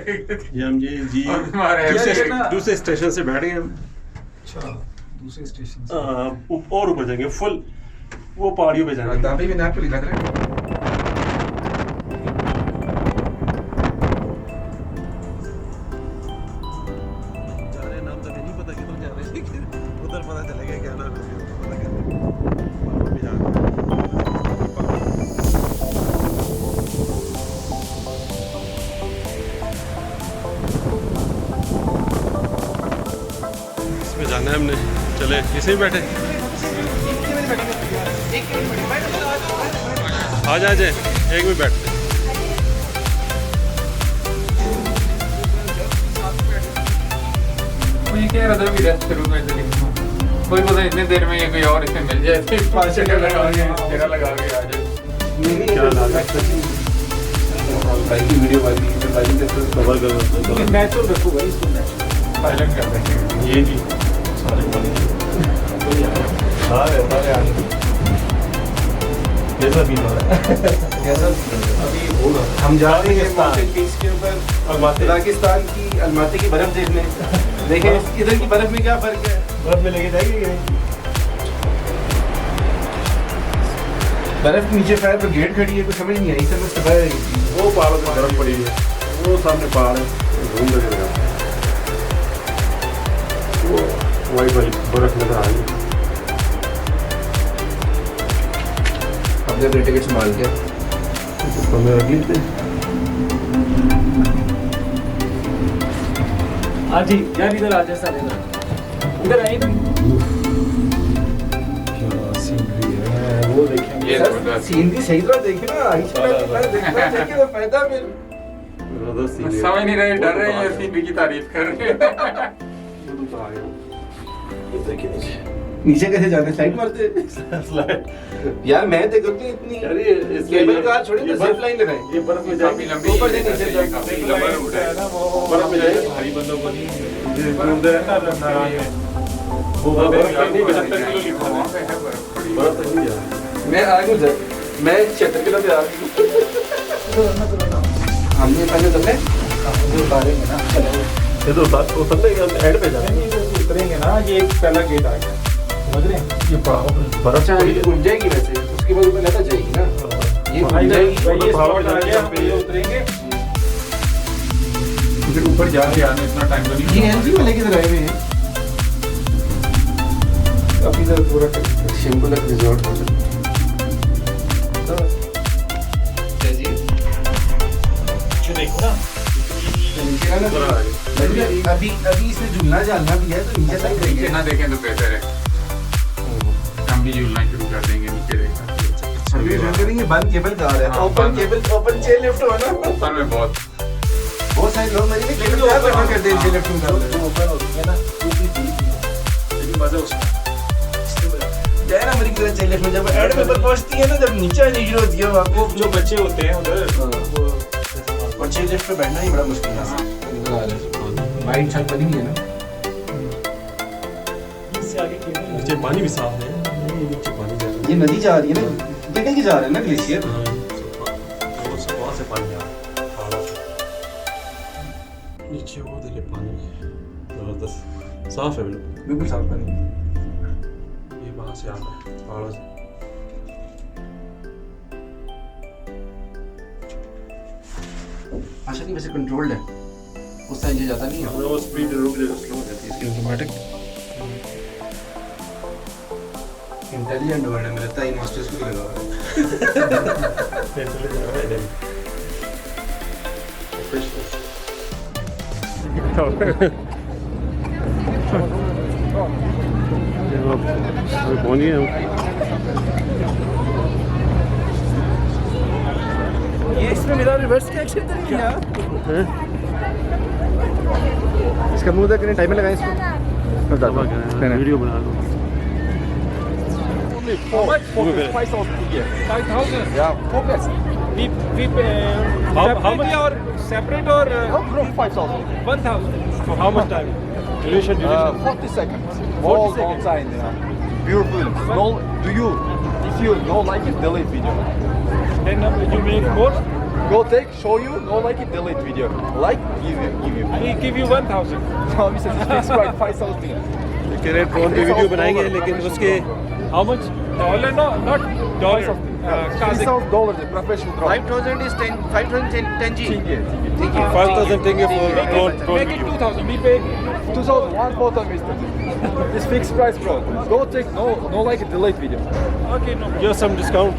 ये हम जी दूसरे स्टेशन से बैठ गए हम। अच्छा दूसरे स्टेशन से और ऊपर जाएंगे फुल वो पहाड़ियों पे जाएंगे। दाबी में नाप लिखा था नाम तो नहीं पता किधर जा रहे हैं उधर पता चलेगा क्या नाम है पता क्या इसमें जाना है हमने। चले इसे ही बैठे आ जा जाए एक में बैठते कह रहा था भी रेस्ट करूंगा इधर ही। कोई पता इतने देर में ये कोई और इसे मिल जाए तो 5 चक्कर लगा के तेरा लगा के आ जाए। क्या भाई की वीडियो वाली कवर करो नेचुरल रखो भाई इसको साइलेंट कर देंगे ये जी सारे कैसा भी अभी होगा हम जा रहे हैं माउंटेन पीक्स के ऊपर कजाकिस्तान की अलमाती की बर्फ देखने। देखें इधर की बर्फ में क्या फर्क है। बर्फ में लेके जाएंगे बर्फ नीचे फायर पर गेट खड़ी है कुछ समझ नहीं आई समझ सफाई रही थी। वो पहाड़ों में बर्फ पड़ी है वो सामने पहाड़ है घूम रहे हैं वो वाइट वाली बर्फ नजर आ रही है। अपने अपने टिकट संभाल के तो मेरा गिफ्ट हाँ जी यार इधर आ जा सारे इधर आए वो देखेंगे सीनरी सही तरह देखे ना देखे तो फायदा फिर समझ नहीं रहे डर रहे हैं सीनरी की तारीफ कर रहे हैं। नीचे कैसे जाते स्लाइड मारते यार मैं देखो कि इतनी केबल कार छोड़ी तो जिप लाइन लगाएं ये बर्फ में काफी लंबी ऊपर से नीचे है, काफी लंबा रूट है। बर्फ में जाए भारी बंदों को नहीं उधर है ना वो बर्फ नहीं 75 किलो लिखा वहाँ है पे है बर्फ बड़ी। बर्फ तक नहीं जा मैं आ गया सर मैं 76 किलो पे आ गया हमने पहले दबे उतारेंगे ना ये तो उतरने के एंड पे जाते हैं उतरेंगे ना ये एक पहला गेट आ गया समझ रहे हैं ये बर्फ चाहे घूम जाएगी वैसे उसके बाद ऊपर लेता जाएगी ना ये घूम जाएगी ये स्पॉट आ गया हम ये उतरेंगे फिर ऊपर जाके आने इतना टाइम तो नहीं। ये एनजी वाले किधर आए हुए हैं काफी इधर पूरा शिम्बुलक रिजॉर्ट होटल देखो ना अभी इसमें झूलना झालना भी है तो नीचे तक नीचे ना देखें तो बेहतर है। हम भी झूलना शुरू कर देंगे नीचे देखना। अभी करेंगे बंद केबल कार है open cable open chair lift हो ना ऊपर में बहुत सारे लोग मेरी केबल कार प्रेफर करते हैं चेयर लिफ्ट में ओपन होती है ना वो भी लेकिन मजा उसका जाए ना मेरी चेयर लिफ्ट में जब एड में पहुंचती है ना जब नीचे नीचे होती है आपको जो बच्चे होते हैं उधर और चेयर लिफ्ट पे बैठना ही बड़ा मुश्किल है वाइट छत बनी हुई है ना इससे आगे केबल नीचे पानी भी साफ है नीचे पानी जा रहा ये नदी जा रही है ना कितने की जा रहा है ना ग्लेशियर है वो सब वहाँ से पानी आ रहा है पहाड़ों से नीचे वो देखे पानी जबरदस्त साफ है बिल्कुल साफ पानी ये वहाँ से आ रहा है पहाड़ों से अच्छा नहीं वैसे कंट्रोल्ड है उस टाइम से ज़्यादा नहीं है वो स्पीड रुक जाएगा स्लो हो जाती है इसकी ऑटोमेटिक इंटेलिजेंट वर्ड है मेरे ताई मास्टर्स को लगा हुआ है चले जा रहा है इधर अभी पहुंच गए हम ये इसमें मेरा रिवर्स का एक्शन तो नहीं किया इसका मुंह तक नहीं टाइमर लगाएं इसको वीडियो बना लो How much? 5,000 here. 5,000? Yeah. Focus. We how much? or separate or group 5,000 1,000? So how much time? duration 40 seconds 40 seconds. time beautiful no do you if you don't like it delete video Then you make more? Go take, show you, no like it, delete video. Like, give you. We give you 1,000. No, we said it's right 5,000. कह रहे drone पे video बनाएंगे लेकिन उसके How much? Dollar? No, not dollar. Kazakh. $3,000 professional drone. 5,000 is 10, 5,000 10 G. 5,000 देंगे for drone Make it 2,000. We pay. 2,000, one photo, mister. It's fixed price, bro. Go take, no like it, delete video. Okay, no. Give some discount.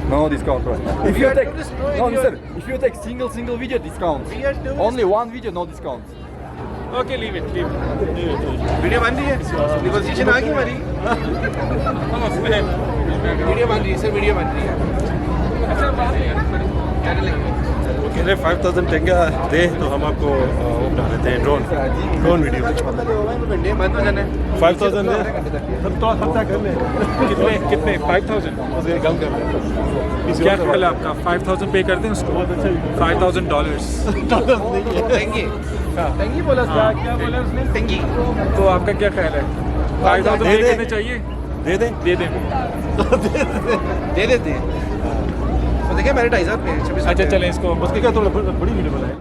No discount, bro. If you take, no, mister, if you take single video, discount. We are tourists. Only one video, no discount. Okay, leave it. Leave it. Video बन रही है negotiation आ गई हमारी video बन रही है sir video बन रही है वो कह रहे 5,000 टेंगा दे तो हम आपको वो बना देते हैं ड्रोन वीडियो घंटे बंद हो जाना है 5,000 दे हम तो खर्चा कर ले कितने 5,000? उसे कम कर ले क्या ख्याल है आपका? 5,000 पे कर दें उसको? $5,000. टेंगी टेंगी बोला क्या बोला उसने टेंगी तो आपका क्या ख्याल है? 5,000 पे करने चाहिए? दे दे दे दें. दे देते हैं तो देखिए मेरे 2,500 पे 26 अच्छा चलें इसको. उसकी क्या थोड़ा बड़ी वीडियो बनाए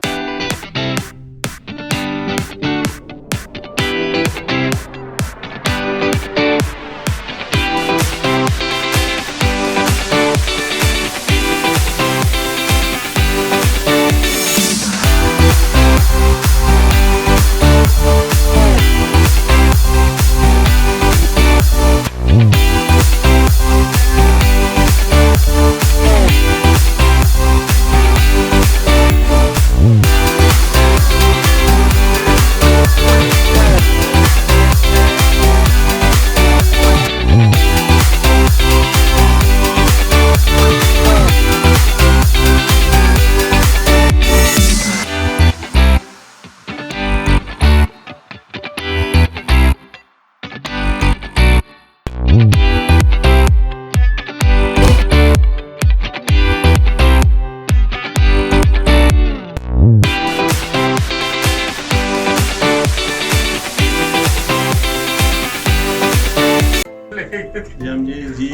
हम जी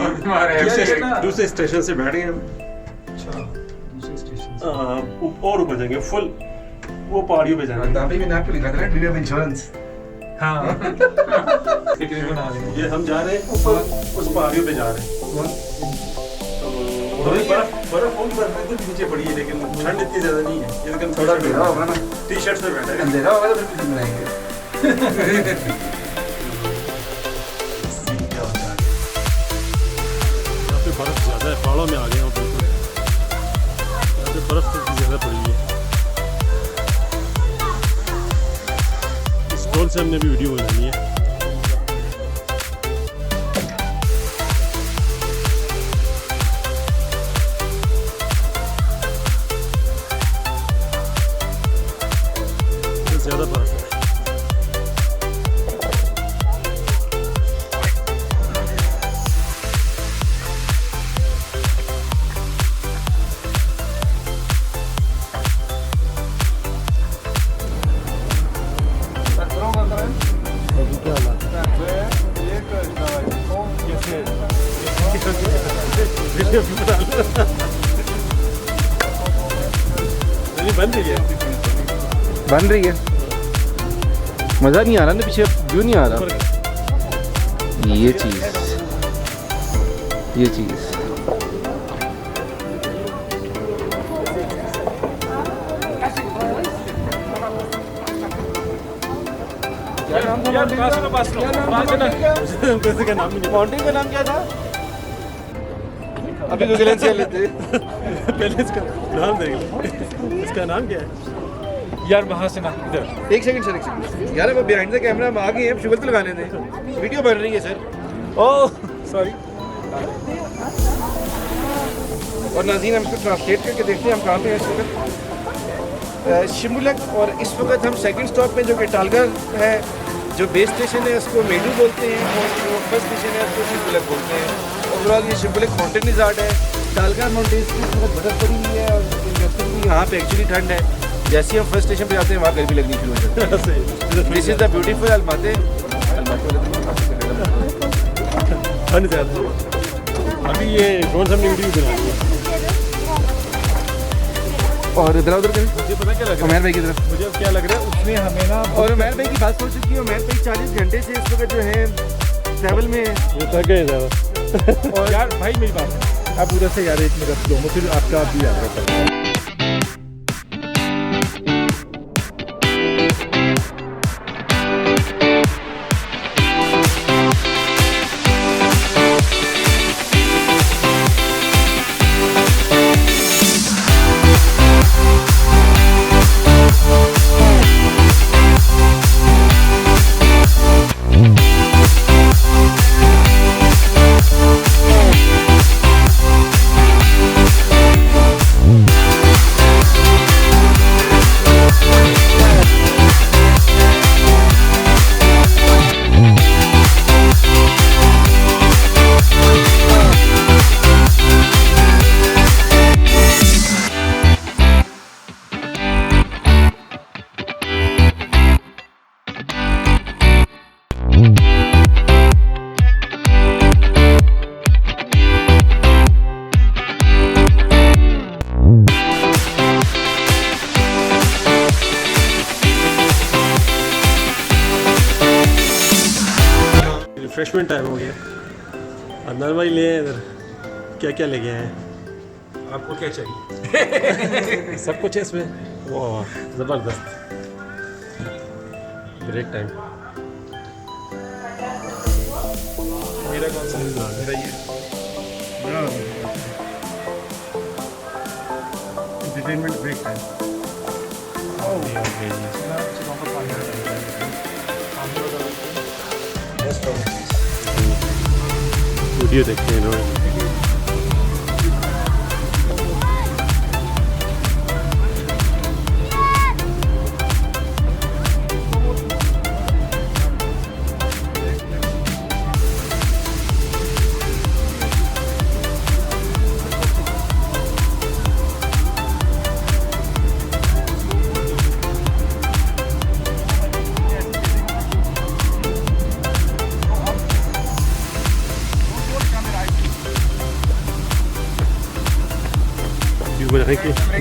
दूसरे स्टेशन से बैठ गए हम और ऊपर जाएंगे फुल वो पहाड़ियों पे जाएंगे अभी भी नाम पे लिखा था ना वीडियो इंश्योरेंस हाँ. ये हम जा रहे हैं ऊपर उस पहाड़ियों पे जा रहे हैं तो बर्फ नीचे पड़ी है लेकिन ठंड इतनी ज्यादा नहीं है ये लेकिन थोड़ा अंधेरा होगा ना टी शर्ट से बैठा है अंधेरा होगा तो फिर किसी बनाएंगे यहाँ पे बर्फ ज्यादा है पहाड़ों में आ गए हैं बिल्कुल यहाँ पे बर्फ तो ज्यादा पड़ी है इस ड्रोन से हमने भी वीडियो बनानी है ज्यादा बर्फ है बन रही है मज़ा नहीं आ रहा ना पीछे व्यू नहीं आ रहा ये चीज़ माउंटेन का नाम क्या था अभी गूगल से लेते पहले इसका नाम देख इसका नाम क्या है यार वहाँ से ना इधर. एक सेकंड सर यार अब बिहाइंड द कैमरा हम आ गए हैं शुगर तो लगाने दें वीडियो बन रही है सर ओह सॉरी. और नाज़रीन हम इसको ट्रांसलेट करके देखते हैं हम कहाँ पे हैं इस वक्त शिम्बुलक और इस वक्त हम सेकंड स्टॉप पे जो कि टालगर है जो बेस स्टेशन है उसको मेडू बोलते हैं और जो फर्स्ट स्टेशन है उसको शिम्बुलक बोलते हैं ओवरऑल ये शिम्बुलक माउंटेन रिजॉर्ट है टालगर माउंटेन की बर्फ पड़ी हुई है और यहाँ पे एक्चुअली ठंड है जैसे ही हम फर्स्ट स्टेशन पे जाते हैं वहाँ गर्मी लगनी शुरू हो जाती है दिस इज द ब्यूटीफुल अलमाते अभी ये ड्रोन से हमने वीडियो बनाई है और इधर उधर करें मुझे पता क्या लग रहा उमैर भाई की तरफ। है, मुझे अब क्या लग रहा है, उसने हमें ना और उमैर भाई की बात हो चुकी है। उमैर भाई 40 घंटे से इस वक्त जो है ट्रैवल में है। ये थक गए ज़्यादा। और यार भाई मेरी बात है, आप उधर से यार 1 मिनट दो, फिर आपका भी आएगा। रिफ्रेशमेंट टाइम हो गया। अदनान भाई ले आए इधर, क्या क्या लेके आए हैं? आपको क्या चाहिए? सब कुछ है इसमें। वाह ज़बरदस्त। Break time. मेरा कौन सा? मेरा ये एंटरटेनमेंट ब्रेक टाइम। वीडियो देखते हैं इन्होंने।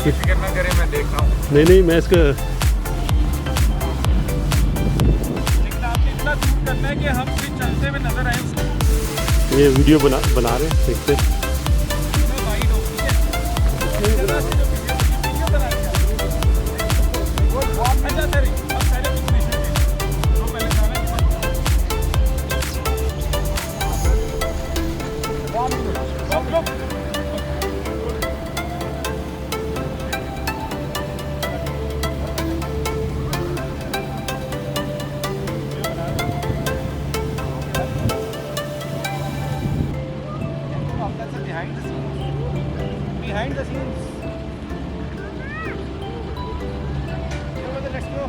फिक्र ना करें, मैं देख रहा हूँ। नहीं मैं इसका लेकिन आपने इतना दूर करना है कि हम भी चलते हुए नजर आए उसको। ये वीडियो बना रहे हैं, देखते हैं। वाइड हो, ठीक है? वीडियो बना के वो बहुत अच्छा सर, अब सारे तो पहले जाना है। Behind the scenes. Let's go.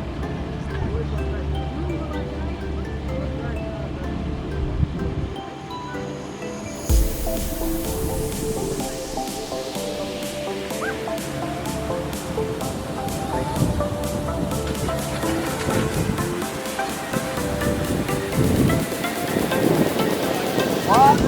What?